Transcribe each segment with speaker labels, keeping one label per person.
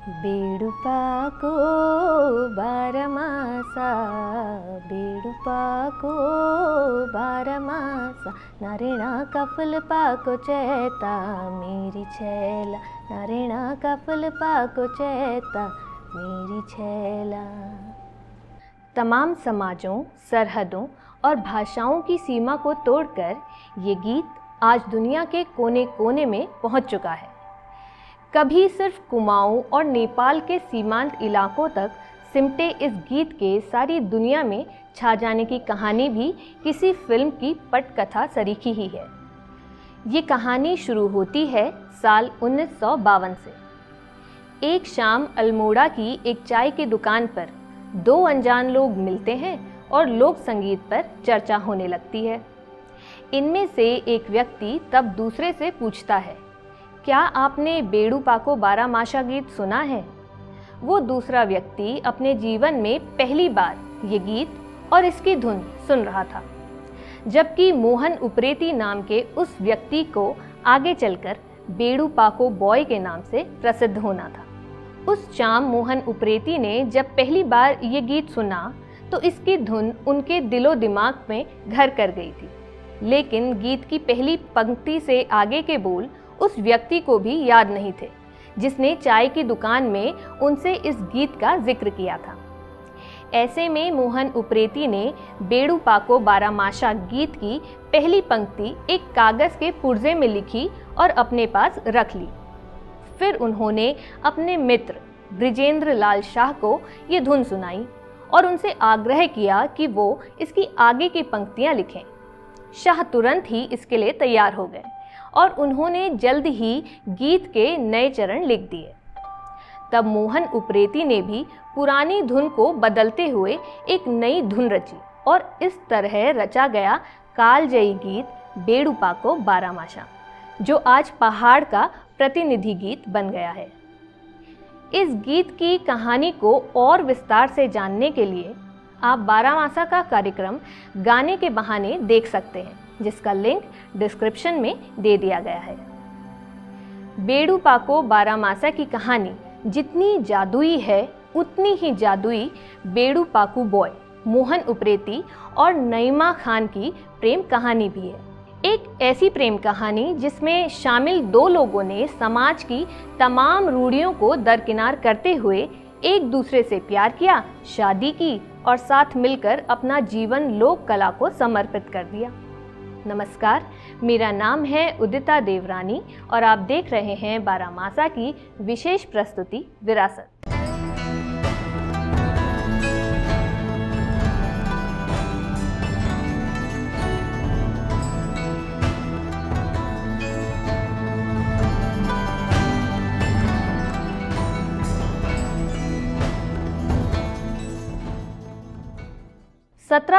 Speaker 1: बेडुपाको बारमासा बेडुपाको बारमासा नारेणा का फल पाको चैता मेरी छैला नारेणा का फल पाको चैता मेरी छैला। तमाम समाजों, सरहदों और भाषाओं की सीमा को तोड़कर ये गीत आज दुनिया के कोने कोने में पहुंच चुका है। कभी सिर्फ कुमाऊं और नेपाल के सीमांत इलाकों तक सिमटे इस गीत के सारी दुनिया में छा जाने की कहानी भी किसी फिल्म की पटकथा सरीखी ही है। ये कहानी शुरू होती है साल 1952 से। एक शाम अल्मोड़ा की एक चाय की दुकान पर दो अनजान लोग मिलते हैं और लोक संगीत पर चर्चा होने लगती है। इनमें से एक व्यक्ति तब दूसरे से पूछता है, क्या आपने बेडुपाको बारामासा गीत सुना है? वो दूसरा व्यक्ति अपने जीवन में पहली बार ये गीत और इसकी धुन सुन रहा था, जबकि मोहन उप्रेती नाम के उस व्यक्ति को आगे चलकर बेडुपाको बॉय के नाम से प्रसिद्ध होना था। उस शाम मोहन उप्रेती ने जब पहली बार ये गीत सुना तो इसकी धुन उनके दिलो दिमाग में घर कर गई थी, लेकिन गीत की पहली पंक्ति से आगे के बोल उस व्यक्ति को भी याद नहीं थे जिसने चाय की दुकान में उनसे इस गीत का जिक्र किया था। ऐसे में मोहन उप्रेती ने बेडुपाको बारामासा गीत की पहली पंक्ति एक कागज के पुर्जे में लिखी और अपने पास रख ली। फिर उन्होंने अपने मित्र ब्रिजेंद्र लाल शाह को ये धुन सुनाई और उनसे आग्रह किया कि वो इसकी आगे की पंक्तियां लिखें। शाह तुरंत ही इसके लिए तैयार हो गए और उन्होंने जल्द ही गीत के नए चरण लिख दिए। तब मोहन उप्रेती ने भी पुरानी धुन को बदलते हुए एक नई धुन रची और इस तरह रचा गया कालजयी गीत बेडुपाको बारामासा, जो आज पहाड़ का प्रतिनिधि गीत बन गया है। इस गीत की कहानी को और विस्तार से जानने के लिए आप बारामासा का कार्यक्रम गाने के बहाने देख सकते हैं, जिसका लिंक डिस्क्रिप्शन में दे दिया गया है। बेडुपाको बारामासा की कहानी जितनी जादुई है उतनी ही जादुई बेडुपाको बॉय मोहन उप्रेती और नईमा खान की प्रेम कहानी भी है। एक ऐसी प्रेम कहानी जिसमें शामिल दो लोगों ने समाज की तमाम रूढ़ियों को दरकिनार करते हुए एक दूसरे से प्यार किया, शादी की और साथ मिलकर अपना जीवन लोक कला को समर्पित कर दिया। नमस्कार, मेरा नाम है उदिता देवरानी और आप देख रहे हैं बारामासा की विशेष प्रस्तुति विरासत।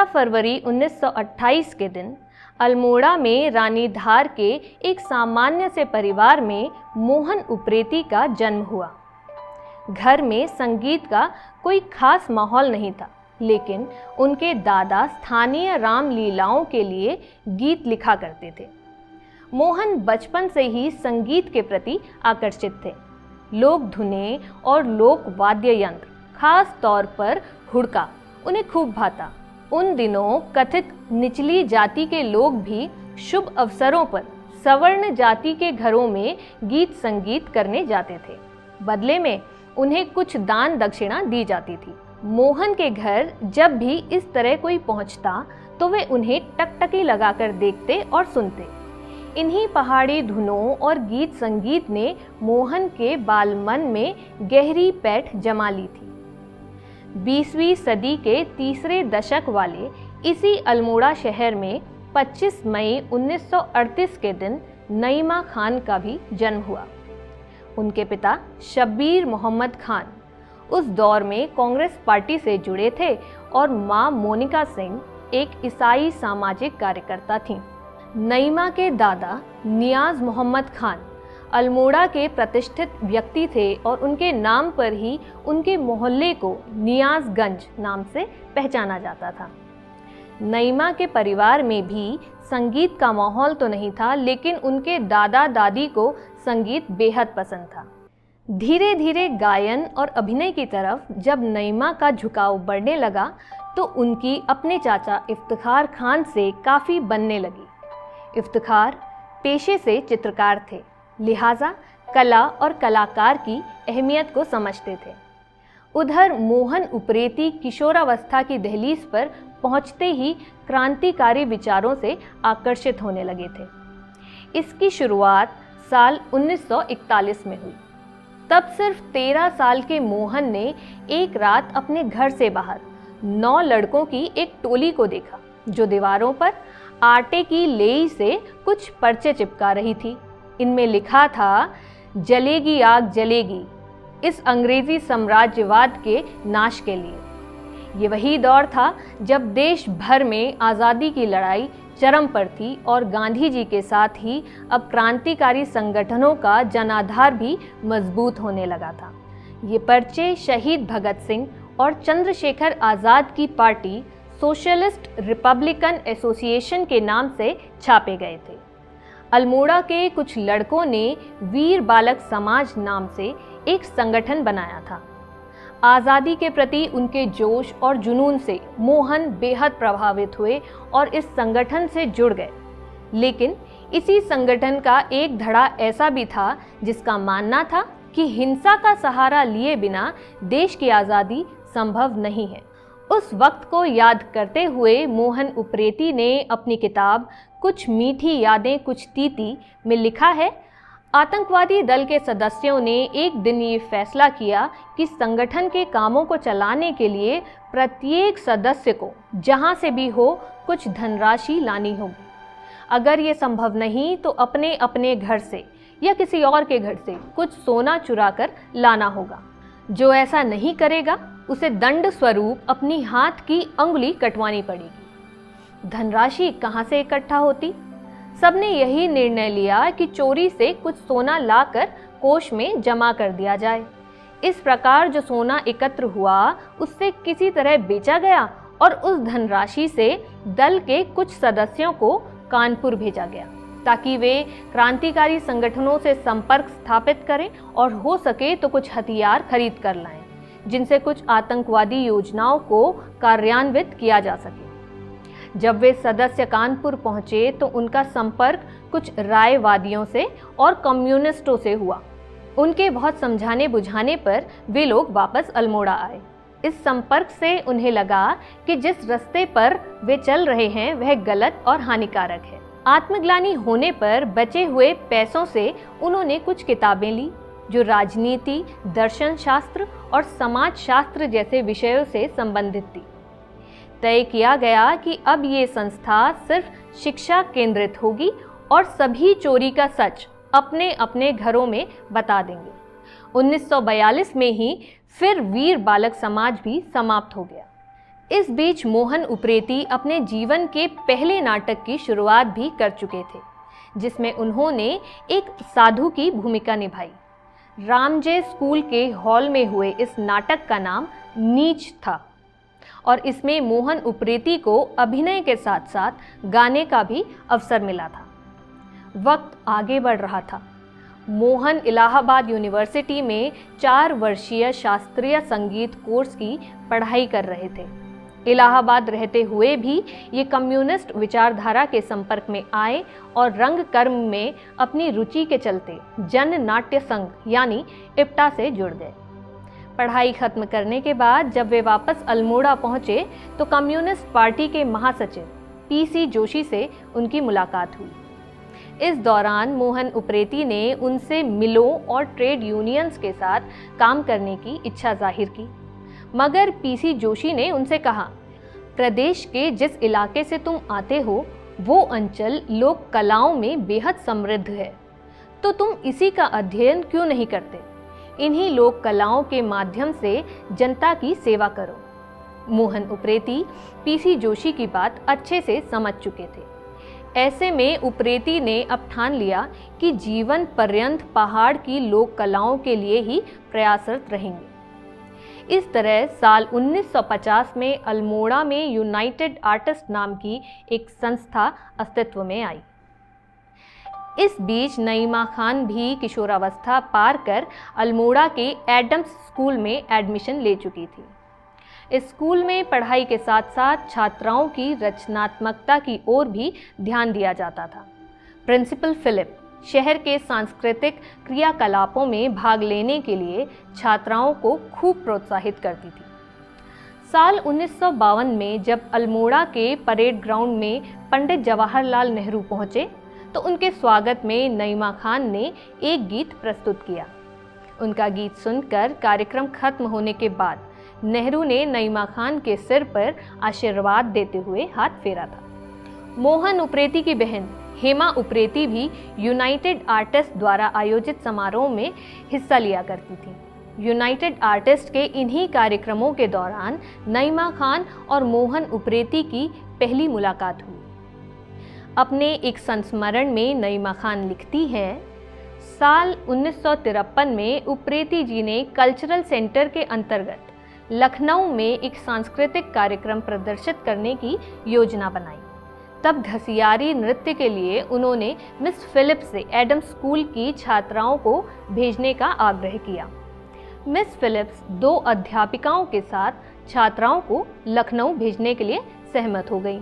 Speaker 1: फरवरी 1928 के दिन अल्मोड़ा में रानीधार के एक सामान्य से परिवार में मोहन उप्रेती का जन्म हुआ। घर में संगीत का कोई खास माहौल नहीं था, लेकिन उनके दादा स्थानीय रामलीलाओं के लिए गीत लिखा करते थे। मोहन बचपन से ही संगीत के प्रति आकर्षित थे। लोक धुनें और लोक वाद्य यंत्र, खास तौर पर हुड़का, उन्हें खूब भाता। उन दिनों कथित निचली जाति के लोग भी शुभ अवसरों पर सवर्ण जाति के घरों में गीत संगीत करने जाते थे। बदले में उन्हें कुछ दान दक्षिणा दी जाती थी। मोहन के घर जब भी इस तरह कोई पहुंचता तो वे उन्हें टकटकी लगाकर देखते और सुनते। इन्हीं पहाड़ी धुनों और गीत संगीत ने मोहन के बालमन में गहरी पैठ जमा ली थी। 20वीं सदी के तीसरे दशक वाले इसी अल्मोड़ा शहर में 25 मई 1938 के दिन नईमा खान का भी जन्म हुआ। उनके पिता शब्बीर मोहम्मद खान उस दौर में कांग्रेस पार्टी से जुड़े थे और मां मोनिका सिंह एक ईसाई सामाजिक कार्यकर्ता थीं। नईमा के दादा नियाज मोहम्मद खान अल्मोड़ा के प्रतिष्ठित व्यक्ति थे और उनके नाम पर ही उनके मोहल्ले को नियाजगंज नाम से पहचाना जाता था। नईमा के परिवार में भी संगीत का माहौल तो नहीं था, लेकिन उनके दादा दादी को संगीत बेहद पसंद था। धीरे धीरे गायन और अभिनय की तरफ जब नईमा का झुकाव बढ़ने लगा तो उनकी अपने चाचा इफ्तिखार खान से काफ़ी बनने लगी। इफ्तिखार पेशे से चित्रकार थे, लिहाजा कला और कलाकार की अहमियत को समझते थे। उधर मोहन उप्रेती किशोरावस्था की दहलीज पर पहुंचते ही क्रांतिकारी विचारों से आकर्षित होने लगे थे। इसकी शुरुआत साल 1941 में हुई। तब सिर्फ 13 साल के मोहन ने एक रात अपने घर से बाहर 9 लड़कों की एक टोली को देखा जो दीवारों पर आटे की लेई से कुछ पर्चे चिपका रही थी। इनमें लिखा था, जलेगी आग जलेगी, इस अंग्रेजी साम्राज्यवाद के नाश के लिए। ये वही दौर था जब देश भर में आज़ादी की लड़ाई चरम पर थी और गांधी जी के साथ ही अब क्रांतिकारी संगठनों का जनाधार भी मजबूत होने लगा था। ये पर्चे शहीद भगत सिंह और चंद्रशेखर आज़ाद की पार्टी सोशलिस्ट रिपब्लिकन एसोसिएशन के नाम से छापे गए थे। अल्मोड़ा के कुछ लड़कों ने वीर बालक समाज नाम से एक संगठन बनाया था। आज़ादी के प्रति उनके जोश और जुनून से मोहन बेहद प्रभावित हुए और इस संगठन से जुड़ गए। लेकिन इसी संगठन का एक धड़ा ऐसा भी था जिसका मानना था कि हिंसा का सहारा लिए बिना देश की आज़ादी संभव नहीं है। उस वक्त को याद करते हुए मोहन उप्रेती ने अपनी किताब कुछ मीठी यादें कुछ तीती में लिखा है, आतंकवादी दल के सदस्यों ने एक दिन ये फैसला किया कि संगठन के कामों को चलाने के लिए प्रत्येक सदस्य को जहां से भी हो कुछ धनराशि लानी होगी। अगर ये संभव नहीं तो अपने अपने घर से या किसी और के घर से कुछ सोना चुरा कर लाना होगा। जो ऐसा नहीं करेगा उसे दंड स्वरूप अपनी हाथ की अंगुली कटवानी पड़ेगी। धनराशि कहाँ से इकट्ठा होती? सबने यही निर्णय लिया कि चोरी से कुछ सोना लाकर कोष में जमा कर दिया जाए। इस प्रकार जो सोना एकत्र हुआ उससे किसी तरह बेचा गया और उस धनराशि से दल के कुछ सदस्यों को कानपुर भेजा गया ताकि वे क्रांतिकारी संगठनों से संपर्क स्थापित करें और हो सके तो कुछ हथियार खरीद कर लाएं, जिनसे कुछ आतंकवादी योजनाओं को कार्यान्वित किया जा सके। जब वे सदस्य कानपुर पहुंचे तो उनका संपर्क कुछ रायवादियों से और कम्युनिस्टों से हुआ। उनके बहुत समझाने बुझाने पर वे लोग वापस अल्मोड़ा आए। इस संपर्क से उन्हें लगा कि जिस रास्ते पर वे चल रहे हैं वह गलत और हानिकारक है। आत्मग्लानि होने पर बचे हुए पैसों से उन्होंने कुछ किताबें ली जो राजनीति, दर्शन शास्त्र और समाज शास्त्र जैसे विषयों से संबंधित थी। तय किया गया कि अब ये संस्था सिर्फ शिक्षा केंद्रित होगी और सभी चोरी का सच अपने अपने घरों में बता देंगे। 1942 में ही फिर वीर बालक समाज भी समाप्त हो गया। इस बीच मोहन उप्रेती अपने जीवन के पहले नाटक की शुरुआत भी कर चुके थे, जिसमें उन्होंने एक साधु की भूमिका निभाई। रामजय स्कूल के हॉल में हुए इस नाटक का नाम नीच था और इसमें मोहन उप्रेती को अभिनय के साथ साथ गाने का भी अवसर मिला था। वक्त आगे बढ़ रहा था। मोहन इलाहाबाद यूनिवर्सिटी में 4 वर्षीय शास्त्रीय संगीत कोर्स की पढ़ाई कर रहे थे। इलाहाबाद रहते हुए भी ये कम्युनिस्ट विचारधारा के संपर्क में आए और रंग कर्म में अपनी रुचि के चलते जन नाट्य संघ यानी इप्टा से जुड़ गए। पढ़ाई खत्म करने के बाद जब वे वापस अल्मोड़ा पहुंचे तो कम्युनिस्ट पार्टी के महासचिव पीसी जोशी से उनकी मुलाकात हुई। इस दौरान मोहन उप्रेती ने उनसे मिलों और ट्रेड यूनियंस के साथ काम करने की इच्छा जाहिर की, मगर पीसी जोशी ने उनसे कहा, प्रदेश के जिस इलाके से तुम आते हो वो अंचल लोक कलाओं में बेहद समृद्ध है, तो तुम इसी का अध्ययन क्यों नहीं करते? इन्हीं लोक कलाओं के माध्यम से जनता की सेवा करो। मोहन उप्रेती पीसी जोशी की बात अच्छे से समझ चुके थे। ऐसे में उप्रेती ने अब ठान लिया कि जीवन पर्यंत पहाड़ की लोक कलाओं के लिए ही प्रयासरत रहेंगे। इस तरह साल 1950 में अल्मोड़ा में यूनाइटेड आर्टिस्ट नाम की एक संस्था अस्तित्व में आई। इस बीच नईमा खान भी किशोरावस्था पार कर अल्मोड़ा के एडम्स स्कूल में एडमिशन ले चुकी थी। इस स्कूल में पढ़ाई के साथ साथ छात्राओं की रचनात्मकता की ओर भी ध्यान दिया जाता था। प्रिंसिपल फिलिप शहर के सांस्कृतिक क्रियाकलापों में भाग लेने के लिए छात्राओं को खूब प्रोत्साहित करती थी। साल 1952 में जब अल्मोड़ा के परेड ग्राउंड में पंडित जवाहरलाल नेहरू पहुंचे तो उनके स्वागत में नईमा खान ने एक गीत प्रस्तुत किया। उनका गीत सुनकर कार्यक्रम खत्म होने के बाद नेहरू ने नईमा खान के सिर पर आशीर्वाद देते हुए हाथ फेरा था। मोहन उप्रेती की बहन हेमा उप्रेती भी यूनाइटेड आर्टिस्ट द्वारा आयोजित समारोह में हिस्सा लिया करती थी। यूनाइटेड आर्टिस्ट के इन्हीं कार्यक्रमों के दौरान नईमा खान और मोहन उप्रेती की पहली मुलाकात हुई। अपने एक संस्मरण में नईमा खान लिखती हैं, साल 1953 में उप्रेती जी ने कल्चरल सेंटर के अंतर्गत लखनऊ में एक सांस्कृतिक कार्यक्रम प्रदर्शित करने की योजना बनाई। तब घसियारी नृत्य के लिए उन्होंने मिस फिलिप्स से एडम्स स्कूल की छात्राओं को भेजने का आग्रह किया। मिस फिलिप्स 2 अध्यापिकाओं के साथ छात्राओं को लखनऊ भेजने के लिए सहमत हो गई।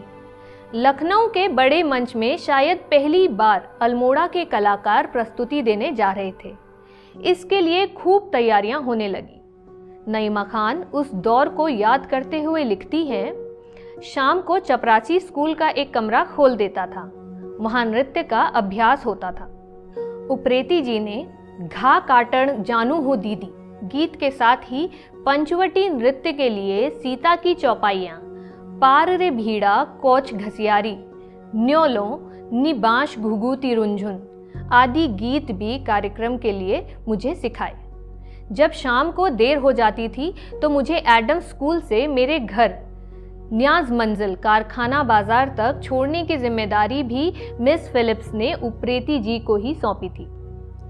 Speaker 1: लखनऊ के बड़े मंच में शायद पहली बार अल्मोड़ा के कलाकार प्रस्तुति देने जा रहे थे। इसके लिए खूब तैयारियां होने लगी। नईमा खान उस दौर को याद करते हुए लिखती हैं, शाम को चपरासी स्कूल का एक कमरा खोल देता था, वहां नृत्य का अभ्यास होता था। उप्रेती जी ने घा काटण जानू हो दीदी गीत के साथ ही पंचवटी नृत्य के लिए सीता की चौपाइयां, पार रे भीड़ा कोच घसियारी, न्योलो नि बांश घुघूती रुंझुन आदि गीत भी कार्यक्रम के लिए मुझे सिखाए। जब शाम को देर हो जाती थी तो मुझे एडम्स स्कूल से मेरे घर न्याज मंजिल कारखाना बाजार तक छोड़ने की जिम्मेदारी भी मिस फिलिप्स ने उप्रेती जी को ही सौंपी थी।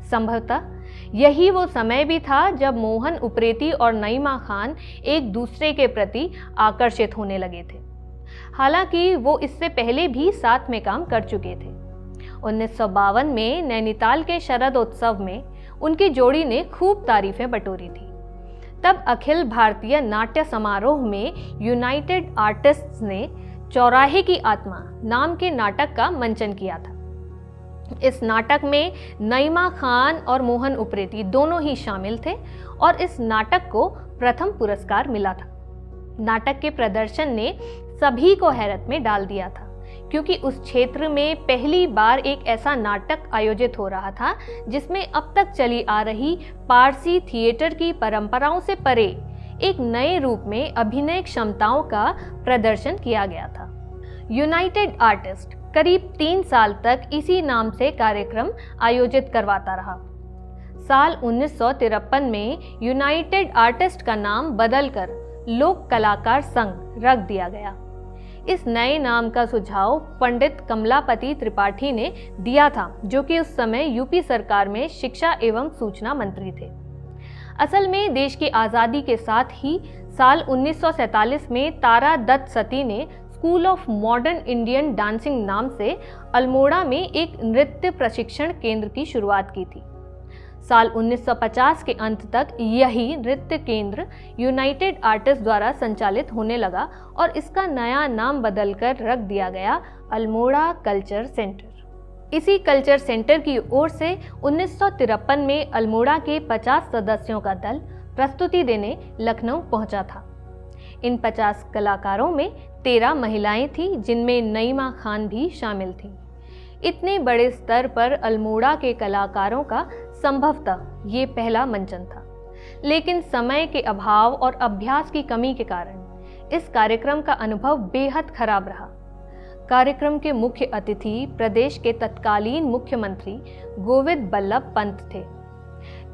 Speaker 1: संभवतः यही वो समय भी था जब मोहन उप्रेती और नईमा खान एक दूसरे के प्रति आकर्षित होने लगे थे। हालांकि वो इससे पहले भी साथ में काम कर चुके थे। 1952 में नैनीताल के शरद उत्सव में उनकी जोड़ी ने खूब तारीफें बटोरी थी। तब अखिल भारतीय नाट्य समारोह में यूनाइटेड आर्टिस्ट्स ने चौराहे की आत्मा नाम के नाटक का मंचन किया था। इस नाटक में नईमा खान और मोहन उप्रेती दोनों ही शामिल थे और इस नाटक को प्रथम पुरस्कार मिला था। नाटक के प्रदर्शन ने सभी को हैरत में डाल दिया था, क्योंकि उस क्षेत्र में पहली बार एक ऐसा नाटक आयोजित हो रहा था जिसमें अब तक चली आ रही पारसी थिएटर की परंपराओं से परे एक नए रूप में अभिनय क्षमताओं का प्रदर्शन किया गया था। यूनाइटेड आर्टिस्ट करीब 3 साल तक इसी नाम से कार्यक्रम आयोजित करवाता रहा। साल 1953 में यूनाइटेड आर्टिस्ट का नाम बदलकर लोक कलाकार संघ रख दिया गया। इस नए नाम का सुझाव पंडित कमलापति त्रिपाठी ने दिया था, जो कि उस समय यूपी सरकार में शिक्षा एवं सूचना मंत्री थे। असल में देश की आज़ादी के साथ ही साल 1947 में तारा दत्त सती ने school of modern Indian dancing नाम से अल्मोड़ा में एक नृत्य प्रशिक्षण केंद्र की शुरुआत की थी। साल 1950 के अंत तक यही नृत्य केंद्र यूनाइटेड आर्टिस्ट द्वारा संचालित होने लगा और इसका नया नाम बदलकर रख दिया गया अल्मोड़ा कल्चर सेंटर। इसी कल्चर सेंटर की ओर से 1953 में अल्मोड़ा के 50 सदस्यों का दल प्रस्तुति देने लखनऊ पहुंचा था। इन 50 कलाकारों में 13 महिलाएं थीं, जिनमें नईमा खान भी शामिल थीं। इतने बड़े स्तर पर अल्मोड़ा के कलाकारों का संभवतः ये पहला मंचन था, लेकिन समय के अभाव और अभ्यास की कमी के कारण इस कार्यक्रम का अनुभव बेहद खराब रहा। कार्यक्रम के मुख्य अतिथि प्रदेश के तत्कालीन मुख्यमंत्री गोविंद बल्लभ पंत थे।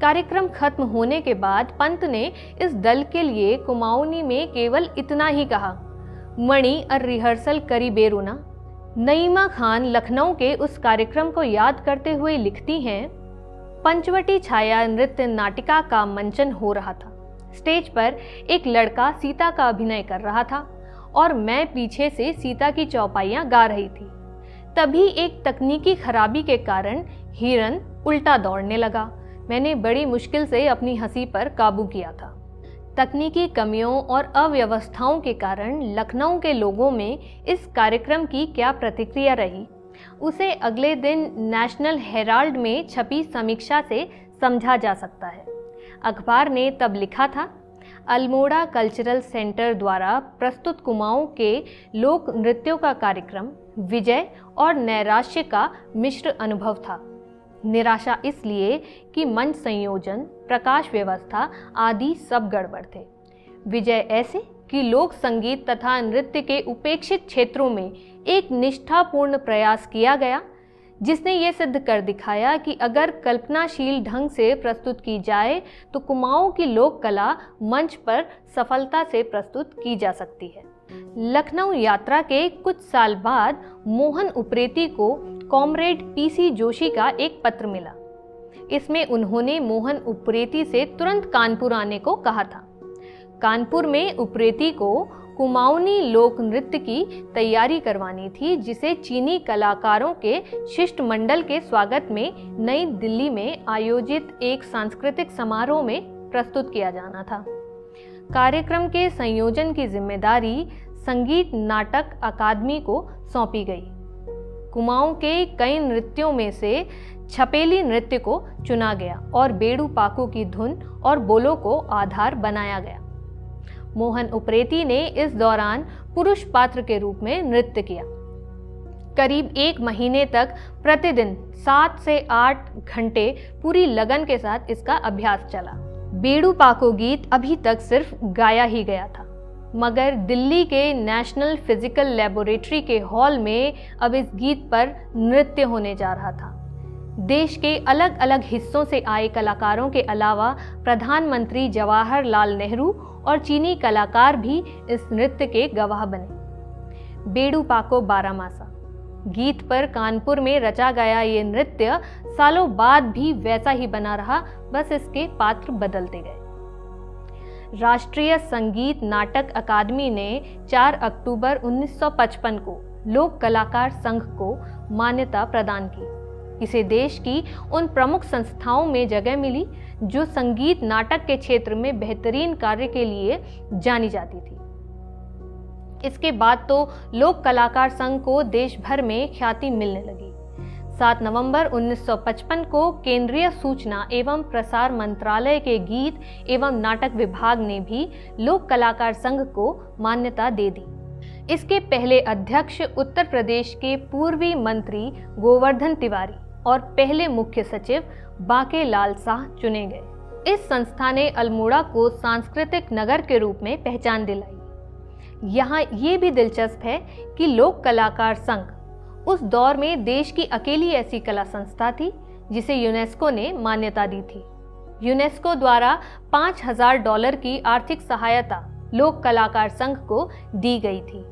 Speaker 1: कार्यक्रम खत्म होने के बाद पंत ने इस दल के लिए कुमाऊनी में केवल इतना ही कहा, मणि और रिहर्सल करी बेरुना। नईमा खान लखनऊ के उस कार्यक्रम को याद करते हुए लिखती हैं, पंचवटी छाया नृत्य नाटिका का मंचन हो रहा था। स्टेज पर एक लड़का सीता का अभिनय कर रहा था और मैं पीछे से सीता की चौपाइयां गा रही थी। तभी एक तकनीकी खराबी के कारण हिरन उल्टा दौड़ने लगा। मैंने बड़ी मुश्किल से अपनी हंसी पर काबू किया था। तकनीकी कमियों और अव्यवस्थाओं के कारण लखनऊ के लोगों में इस कार्यक्रम की क्या प्रतिक्रिया रही, उसे अगले दिन नेशनल हेराल्ड में छपी समीक्षा से समझा जा सकता है। अखबार ने तब लिखा था, अल्मोड़ा कल्चरल सेंटर द्वारा प्रस्तुत कुमाऊं के लोक नृत्यों का कार्यक्रम विजय और नैराश्य का मिश्र अनुभव था। निराशा इसलिए कि मंच संयोजन, प्रकाश व्यवस्था आदि सब गड़बड़ थे। विजय ऐसे कि लोक संगीत तथा नृत्य के उपेक्षित क्षेत्रों में एक निष्ठापूर्ण प्रयास किया गया, जिसने ये सिद्ध कर दिखाया कि अगर कल्पनाशील ढंग से प्रस्तुत की जाए तो कुमाऊं की लोक कला मंच पर सफलता से प्रस्तुत की जा सकती है। लखनऊ यात्रा के कुछ साल बाद मोहन उप्रेती को कॉमरेड पीसी जोशी का एक पत्र मिला। इसमें उन्होंने मोहन उप्रेती से तुरंत कानपुर आने को कहा था। कानपुर में उप्रेती को कुमाऊनी लोक नृत्य की तैयारी करवानी थी, जिसे चीनी कलाकारों के शिष्टमंडल के स्वागत में नई दिल्ली में आयोजित एक सांस्कृतिक समारोह में प्रस्तुत किया जाना था। कार्यक्रम के संयोजन की जिम्मेदारी संगीत नाटक अकादमी को सौंपी गई। कुमाऊं के कई नृत्यों में से छपेली नृत्य को चुना गया और बेड़ू पाकू की धुन और बोलों को आधार बनाया गया। मोहन उप्रेती ने इस दौरान पुरुष पात्र के रूप में नृत्य किया। करीब 1 महीने तक प्रतिदिन 7 से 8 घंटे पूरी लगन के साथ इसका अभ्यास चला। बेड़ू पाको गीत अभी तक सिर्फ गाया ही गया था, मगर दिल्ली के नेशनल फिजिकल लेबोरेटरी के हॉल में अब इस गीत पर नृत्य होने जा रहा था। देश के अलग अलग हिस्सों से आए कलाकारों के अलावा प्रधानमंत्री जवाहरलाल नेहरू और चीनी कलाकार भी इस नृत्य के गवाह बने। बेड़ू पाको बारामासा गीत पर कानपुर में रचा गया ये नृत्य सालों बाद भी वैसा ही बना रहा, बस इसके पात्र बदलते गए। राष्ट्रीय संगीत नाटक अकादमी ने 4 अक्टूबर 1955 को लोक कलाकार संघ को मान्यता प्रदान की। इसे देश की उन प्रमुख संस्थाओं में जगह मिली जो संगीत नाटक के क्षेत्र में बेहतरीन कार्य के लिए जानी जाती थी। इसके बाद तो लोक कलाकार संघ को देश भर में ख्याति मिलने लगी। 7 नवंबर 1955 को केंद्रीय सूचना एवं प्रसार मंत्रालय के गीत एवं नाटक विभाग ने भी लोक कलाकार संघ को मान्यता दे दी। इसके पहले अध्यक्ष उत्तर प्रदेश के पूर्वी मंत्री गोवर्धन तिवारी और पहले मुख्य सचिव बाके लाल शाह चुने गए। इस संस्था ने अल्मोड़ा को सांस्कृतिक नगर के रूप में पहचान दिलाई। यहाँ ये भी दिलचस्प है कि लोक कलाकार संघ उस दौर में देश की अकेली ऐसी कला संस्था थी जिसे यूनेस्को ने मान्यता दी थी। यूनेस्को द्वारा $5000 की आर्थिक सहायता लोक कलाकार संघ को दी गई थी।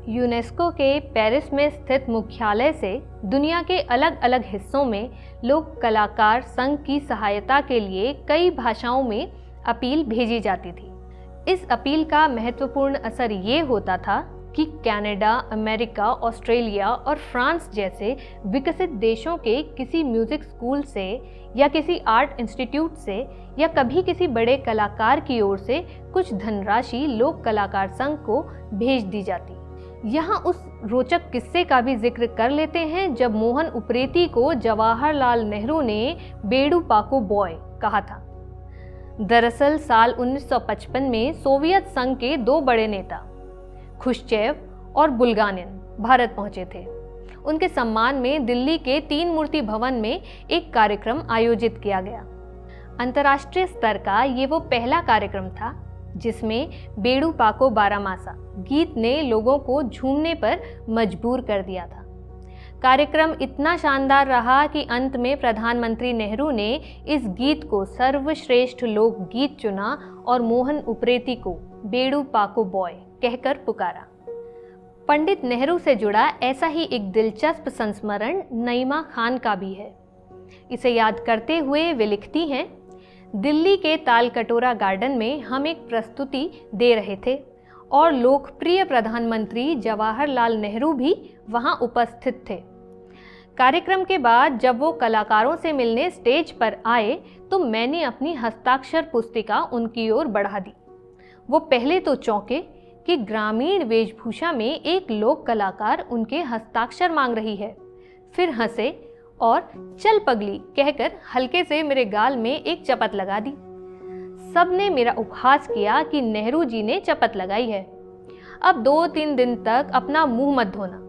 Speaker 1: यूनेस्को के पेरिस में स्थित मुख्यालय से दुनिया के अलग अलग हिस्सों में लोक कलाकार संघ की सहायता के लिए कई भाषाओं में अपील भेजी जाती थी। इस अपील का महत्वपूर्ण असर ये होता था कि कनाडा, अमेरिका, ऑस्ट्रेलिया और फ्रांस जैसे विकसित देशों के किसी म्यूजिक स्कूल से या किसी आर्ट इंस्टीट्यूट से या कभी किसी बड़े कलाकार की ओर से कुछ धनराशि लोक कलाकार संघ को भेज दी जाती। यहाँ उस रोचक किस्से का भी जिक्र कर लेते हैं जब मोहन उप्रेती को जवाहरलाल नेहरू ने बेड़ू पाको बॉय कहा था। दरअसल साल 1955 में सोवियत संघ के 2 बड़े नेता खुश्चेव और बुल्गानिन भारत पहुंचे थे। उनके सम्मान में दिल्ली के 3 मूर्ति भवन में एक कार्यक्रम आयोजित किया गया। अंतर्राष्ट्रीय स्तर का ये वो पहला कार्यक्रम था जिसमें बेड़ू पाको बारामासा गीत ने लोगों को झूमने पर मजबूर कर दिया था। कार्यक्रम इतना शानदार रहा कि अंत में प्रधानमंत्री नेहरू ने इस गीत को सर्वश्रेष्ठ लोक गीत चुना और मोहन उप्रेती को बेड़ू पाको बॉय कहकर पुकारा। पंडित नेहरू से जुड़ा ऐसा ही एक दिलचस्प संस्मरण नईमा खान का भी है। इसे याद करते हुए वे लिखती हैं, दिल्ली के तालकटोरा गार्डन में हम एक प्रस्तुति दे रहे थे और लोकप्रिय प्रधानमंत्री जवाहरलाल नेहरू भी वहां उपस्थित थे। कार्यक्रम के बाद जब वो कलाकारों से मिलने स्टेज पर आए तो मैंने अपनी हस्ताक्षर पुस्तिका उनकी ओर बढ़ा दी। वो पहले तो चौंके कि ग्रामीण वेशभूषा में एक लोक कलाकार उनके हस्ताक्षर मांग रही है, फिर हंसे और चल पगली कहकर हल्के से मेरे गाल में एक चपत लगा दी। सबने मेरा उपहास किया कि नेहरू जी ने चपत लगाई है, अब 2-3 दिन तक अपना मुंह मत धोना।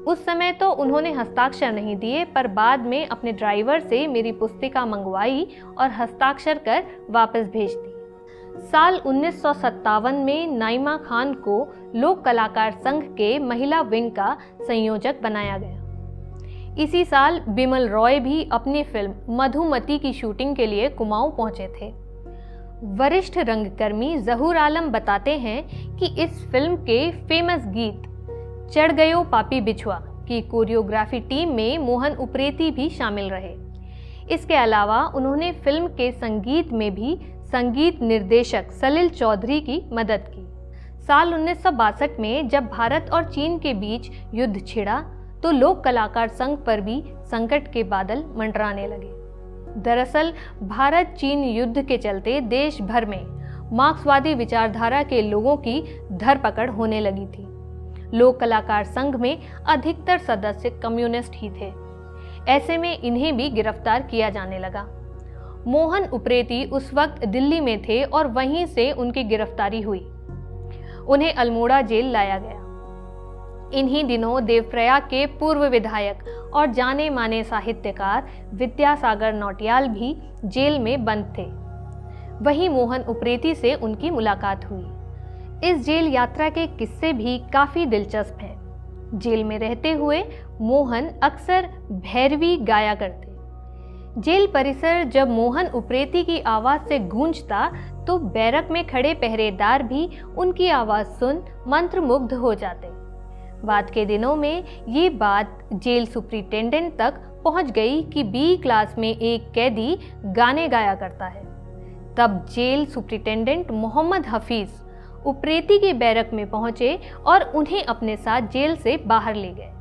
Speaker 1: उस समय तो उन्होंने हस्ताक्षर नहीं दिए, पर बाद में अपने ड्राइवर से मेरी पुस्तिका मंगवाई और हस्ताक्षर कर वापस भेज दी। साल 1957 में नाइमा खान को लोक कलाकार संघ के महिला विंग का संयोजक बनाया गया। इसी साल बिमल रॉय भी अपनी फिल्म मधुमती की शूटिंग के लिए कुमाऊं पहुंचे थे। वरिष्ठ रंगकर्मी जहूर आलम बताते हैं कि इस फिल्म के फेमस गीत चढ़ गयो पापी बिछुआ की कोरियोग्राफी टीम में मोहन उप्रेती भी शामिल रहे। इसके अलावा उन्होंने फिल्म के संगीत में भी संगीत निर्देशक सलिल चौधरी की मदद की। साल 1962 में जब भारत और चीन के बीच युद्ध छिड़ा तो लोक कलाकार संघ पर भी संकट के बादल मंडराने लगे। दरअसल भारत चीन युद्ध के चलते देश भर में मार्क्सवादी विचारधारा के लोगों की धरपकड़ होने लगी थी। लोक कलाकार संघ में अधिकतर सदस्य कम्युनिस्ट ही थे। ऐसे में इन्हें भी गिरफ्तार किया जाने लगा। मोहन उप्रेती उस वक्त दिल्ली में थे और वहीं से उनकी गिरफ्तारी हुई। उन्हें अल्मोड़ा जेल लाया गया। इन्हीं दिनों देवप्रयाग के पूर्व विधायक और जाने माने साहित्यकार विद्यासागर नौटियाल भी जेल में बंद थे। वहीं मोहन उप्रेती से उनकी मुलाकात हुई। इस जेल यात्रा के किस्से भी काफी दिलचस्प हैं। जेल में रहते हुए मोहन अक्सर भैरवी गाया करते। जेल परिसर जब मोहन उप्रेती की आवाज से गूंजता तो बैरक में खड़े पहरेदार भी उनकी आवाज सुन मंत्रमुग्ध हो जाते। बाद के दिनों में ये बात जेल सुपरिटेंडेंट तक पहुंच गई कि बी क्लास में एक कैदी गाने गाया करता है। तब जेल सुपरिटेंडेंट मोहम्मद हफीज उप्रेती के बैरक में पहुंचे और उन्हें अपने साथ जेल से बाहर ले गए।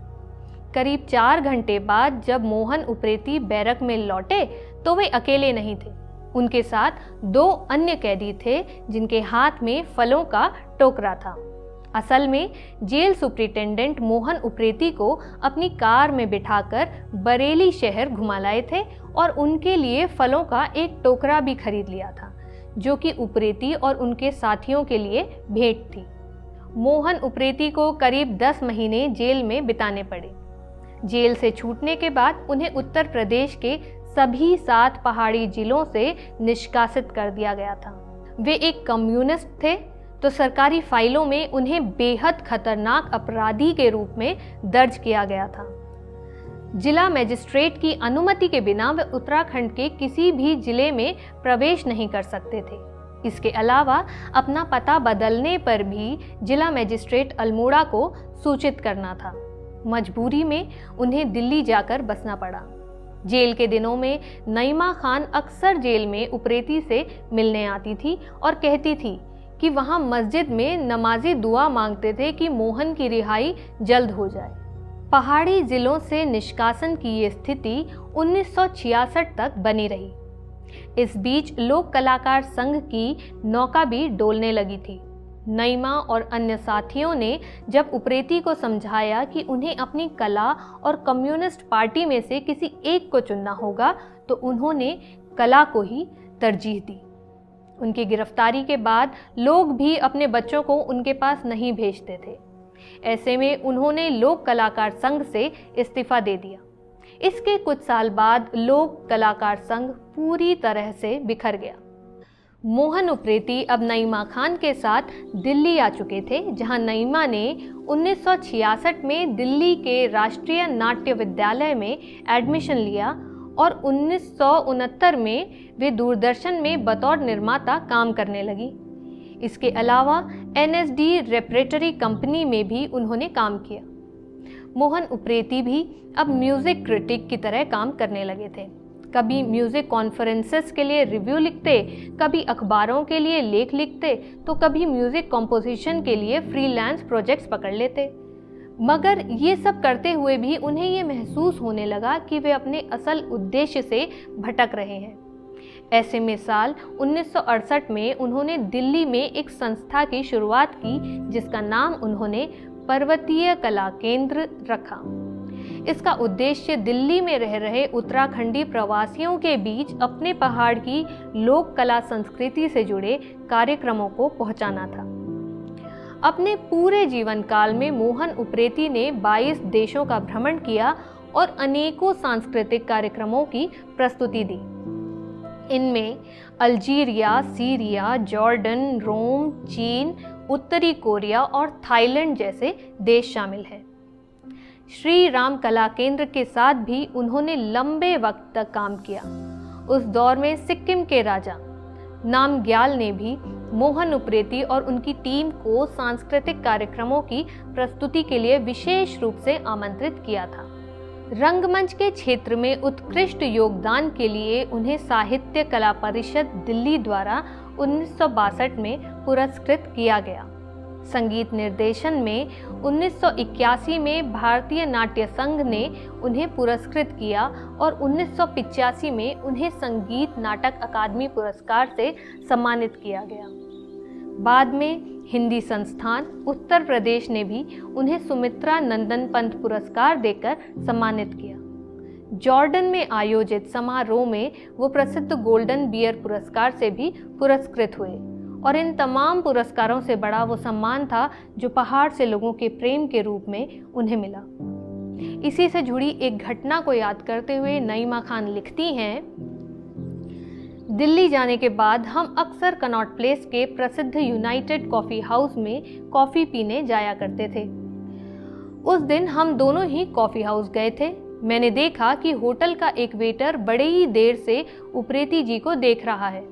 Speaker 1: करीब 4 घंटे बाद जब मोहन उप्रेती बैरक में लौटे तो वे अकेले नहीं थे। उनके साथ 2 अन्य कैदी थे जिनके हाथ में फलों का टोकरा था। असल में जेल सुपरिटेंडेंट मोहन उप्रेती को अपनी कार में बिठाकर बरेली शहर घुमा लाए थे और उनके लिए फलों का एक टोकरा भी खरीद लिया था, जो कि उप्रेती और उनके साथियों के लिए भेंट थी। मोहन उप्रेती को करीब 10 महीने जेल में बिताने पड़े। जेल से छूटने के बाद उन्हें उत्तर प्रदेश के सभी 7 पहाड़ी जिलों से निष्कासित कर दिया गया था। वे एक कम्युनिस्ट थे तो सरकारी फाइलों में उन्हें बेहद खतरनाक अपराधी के रूप में दर्ज किया गया था। जिला मजिस्ट्रेट की अनुमति के बिना वे उत्तराखंड के किसी भी जिले में प्रवेश नहीं कर सकते थे। इसके अलावा अपना पता बदलने पर भी जिला मजिस्ट्रेट अल्मोड़ा को सूचित करना था। मजबूरी में उन्हें दिल्ली जाकर बसना पड़ा। जेल के दिनों में नईमा खान अक्सर जेल में उप्रेती से मिलने आती थी और कहती थी कि वहां मस्जिद में नमाजी दुआ मांगते थे कि मोहन की रिहाई जल्द हो जाए। पहाड़ी जिलों से निष्कासन की ये स्थिति 1966 तक बनी रही। इस बीच लोक कलाकार संघ की नौका भी डोलने लगी थी। नईमा और अन्य साथियों ने जब उप्रेती को समझाया कि उन्हें अपनी कला और कम्युनिस्ट पार्टी में से किसी एक को चुनना होगा तो उन्होंने कला को ही तरजीह दी। उनकी गिरफ्तारी के बाद लोग भी अपने बच्चों को उनके पास नहीं भेजते थे। ऐसे में उन्होंने लोक कलाकार संघ से इस्तीफा दे दिया। इसके कुछ साल बाद लोक कलाकार संघ पूरी तरह से बिखर गया। मोहन उप्रेती अब नईमा खान के साथ दिल्ली आ चुके थे, जहां नईमा ने 1966 में दिल्ली के राष्ट्रीय नाट्य विद्यालय में एडमिशन लिया और 1969 में वे दूरदर्शन में बतौर निर्माता काम करने लगी। इसके अलावा NSD रेपरेटरी कंपनी में भी उन्होंने काम किया। मोहन उप्रेती भी अब म्यूजिक क्रिटिक की तरह काम करने लगे थे। कभी म्यूज़िक कॉन्फ्रेंसेस के लिए रिव्यू लिखते, कभी अखबारों के लिए लेख लिखते, तो कभी म्यूज़िक कंपोजिशन के लिए फ्रीलांस प्रोजेक्ट्स पकड़ लेते। मगर ये सब करते हुए भी उन्हें ये महसूस होने लगा कि वे अपने असल उद्देश्य से भटक रहे हैं। ऐसे में साल 1968 में उन्होंने दिल्ली में एक संस्था की शुरुआत की जिसका नाम उन्होंने पर्वतीय कला केंद्र रखा। इसका उद्देश्य दिल्ली में रह रहे उत्तराखंडी प्रवासियों के बीच अपने पहाड़ की लोक कला संस्कृति से जुड़े कार्यक्रमों को पहुंचाना था। अपने पूरे जीवन काल में मोहन उप्रेती ने 22 देशों का भ्रमण किया और अनेकों सांस्कृतिक कार्यक्रमों की प्रस्तुति दी। इनमें अल्जीरिया, सीरिया, जॉर्डन, रोम, चीन, उत्तरी कोरिया और थाईलैंड जैसे देश शामिल हैं। श्री राम कला केंद्र के साथ भी उन्होंने लंबे वक्त तक काम किया। उस दौर में सिक्किम के राजा नामग्याल ने भी मोहन उप्रेती और उनकी टीम को सांस्कृतिक कार्यक्रमों की प्रस्तुति के लिए विशेष रूप से आमंत्रित किया था। रंगमंच के क्षेत्र में उत्कृष्ट योगदान के लिए उन्हें साहित्य कला परिषद दिल्ली द्वारा 1962 में पुरस्कृत किया गया। संगीत निर्देशन में 1981 में भारतीय नाट्य संघ ने उन्हें पुरस्कृत किया और 1985 में उन्हें संगीत नाटक अकादमी पुरस्कार से सम्मानित किया गया। बाद में हिंदी संस्थान उत्तर प्रदेश ने भी उन्हें सुमित्रा नंदन पंत पुरस्कार देकर सम्मानित किया। जॉर्डन में आयोजित समारोह में वो प्रसिद्ध गोल्डन बियर पुरस्कार से भी पुरस्कृत हुए और इन तमाम पुरस्कारों से बड़ा वो सम्मान था जो पहाड़ से लोगों के प्रेम के रूप में उन्हें मिला। इसी से जुड़ी एक घटना को याद करते हुए नईमा खान लिखती हैं, दिल्ली जाने के बाद हम अक्सर कनॉट प्लेस के प्रसिद्ध यूनाइटेड कॉफ़ी हाउस में कॉफ़ी पीने जाया करते थे। उस दिन हम दोनों ही कॉफ़ी हाउस गए थे। मैंने देखा कि होटल का एक वेटर बड़े ही देर से उप्रेती जी को देख रहा है।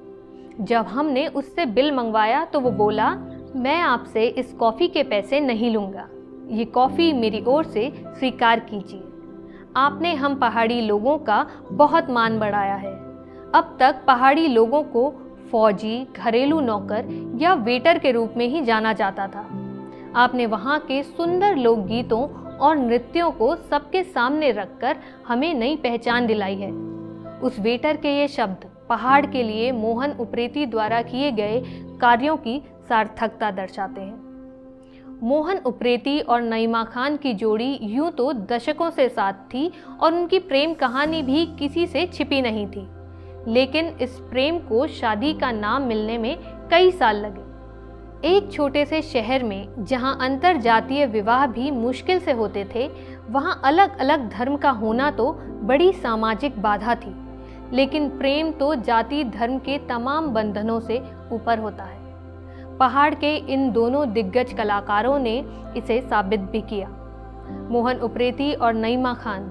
Speaker 1: जब हमने उससे बिल मंगवाया तो वो बोला, मैं आपसे इस कॉफ़ी के पैसे नहीं लूँगा, ये कॉफ़ी मेरी ओर से स्वीकार कीजिए। आपने हम पहाड़ी लोगों का बहुत मान बढ़ाया है। अब तक पहाड़ी लोगों को फौजी, घरेलू नौकर या वेटर के रूप में ही जाना जाता था। आपने वहाँ के सुंदर लोकगीतों और नृत्यों को सबके सामने रखकर हमें नई पहचान दिलाई है। उस वेटर के ये शब्द पहाड़ के लिए मोहन उप्रेती द्वारा किए गए कार्यों की सार्थकता दर्शाते हैं। मोहन उप्रेती और नईमा खान की जोड़ी यूं तो दशकों से साथ थी और उनकी प्रेम कहानी भी किसी से छिपी नहीं थी, लेकिन इस प्रेम को शादी का नाम मिलने में कई साल लगे। एक छोटे से शहर में जहां अंतर जातीय विवाह भी मुश्किल से होते थे, वहां अलग अलग धर्म का होना तो बड़ी सामाजिक बाधा थी, लेकिन प्रेम तो जाति धर्म के तमाम बंधनों से ऊपर होता है। पहाड़ के इन दोनों दिग्गज कलाकारों ने इसे साबित भी किया। मोहन उप्रेती और नईमा खान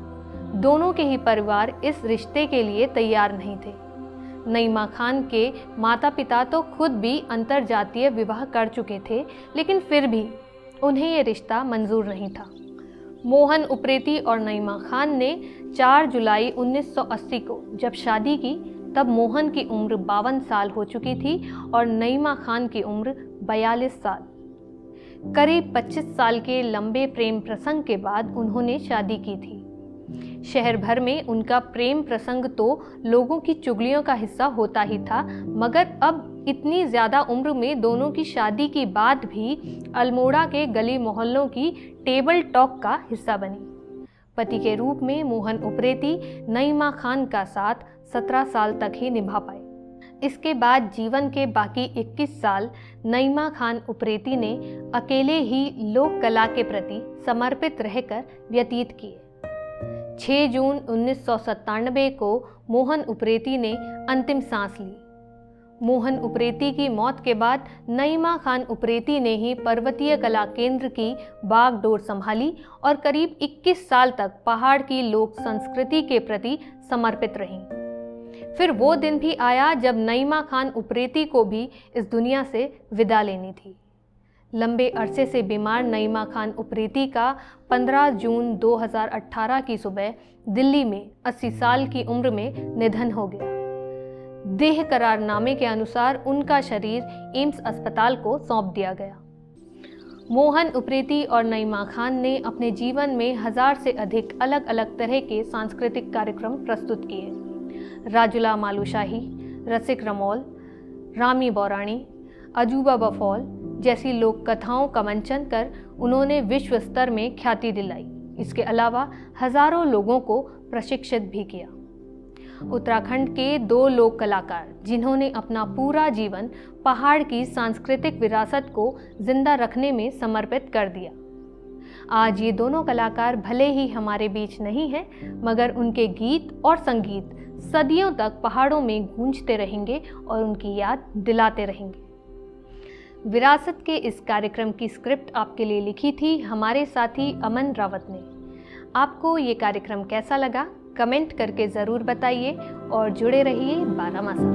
Speaker 1: दोनों के ही परिवार इस रिश्ते के लिए तैयार नहीं थे। नईमा खान के माता पिता तो खुद भी अंतरजातीय विवाह कर चुके थे, लेकिन फिर भी उन्हें ये रिश्ता मंजूर नहीं था। मोहन उप्रेती और नईमा खान ने 4 जुलाई 1980 को जब शादी की, तब मोहन की उम्र 52 साल हो चुकी थी और नईमा खान की उम्र 42 साल। करीब 25 साल के लंबे प्रेम प्रसंग के बाद उन्होंने शादी की थी। शहर भर में उनका प्रेम प्रसंग तो लोगों की चुगलियों का हिस्सा होता ही था, मगर अब इतनी ज़्यादा उम्र में दोनों की शादी की बात भी अल्मोड़ा के गली मोहल्लों की टेबल टॉक का हिस्सा बनी। पति के रूप में मोहन उप्रेती नईमा खान का साथ 17 साल तक ही निभा पाए। इसके बाद जीवन के बाकी 21 साल नईमा खान उप्रेती ने अकेले ही लोक कला के प्रति समर्पित रहकर व्यतीत किए। 6 जून 1997 को मोहन उप्रेती ने अंतिम सांस ली। मोहन उप्रेती की मौत के बाद नईमा खान उप्रेती ने ही पर्वतीय कला केंद्र की बागडोर संभाली और करीब 21 साल तक पहाड़ की लोक संस्कृति के प्रति समर्पित रहीं। फिर वो दिन भी आया जब नईमा खान उप्रेती को भी इस दुनिया से विदा लेनी थी। लंबे अरसे से बीमार नईमा खान उप्रेती का 15 जून 2018 की सुबह दिल्ली में 80 साल की उम्र में निधन हो गया। देह करारनामे के अनुसार उनका शरीर एम्स अस्पताल को सौंप दिया गया। मोहन उप्रेती और नईमा खान ने अपने जीवन में 1000 से अधिक अलग अलग तरह के सांस्कृतिक कार्यक्रम प्रस्तुत किए। राजुला मालुशाही, रसिक रमौल, रामी बौराणी, अजूबा बफौल जैसी लोक कथाओं का मंचन कर उन्होंने विश्व स्तर में ख्याति दिलाई। इसके अलावा हजारों लोगों को प्रशिक्षित भी किया। उत्तराखंड के 2 लोक कलाकार जिन्होंने अपना पूरा जीवन पहाड़ की सांस्कृतिक विरासत को जिंदा रखने में समर्पित कर दिया। आज ये दोनों कलाकार भले ही हमारे बीच नहीं हैं, मगर उनके गीत और संगीत सदियों तक पहाड़ों में गूंजते रहेंगे और उनकी याद दिलाते रहेंगे। विरासत के इस कार्यक्रम की स्क्रिप्ट आपके लिए लिखी थी हमारे साथी अमन रावत ने। आपको ये कार्यक्रम कैसा लगा कमेंट करके ज़रूर बताइए और जुड़े रहिए बारामासा।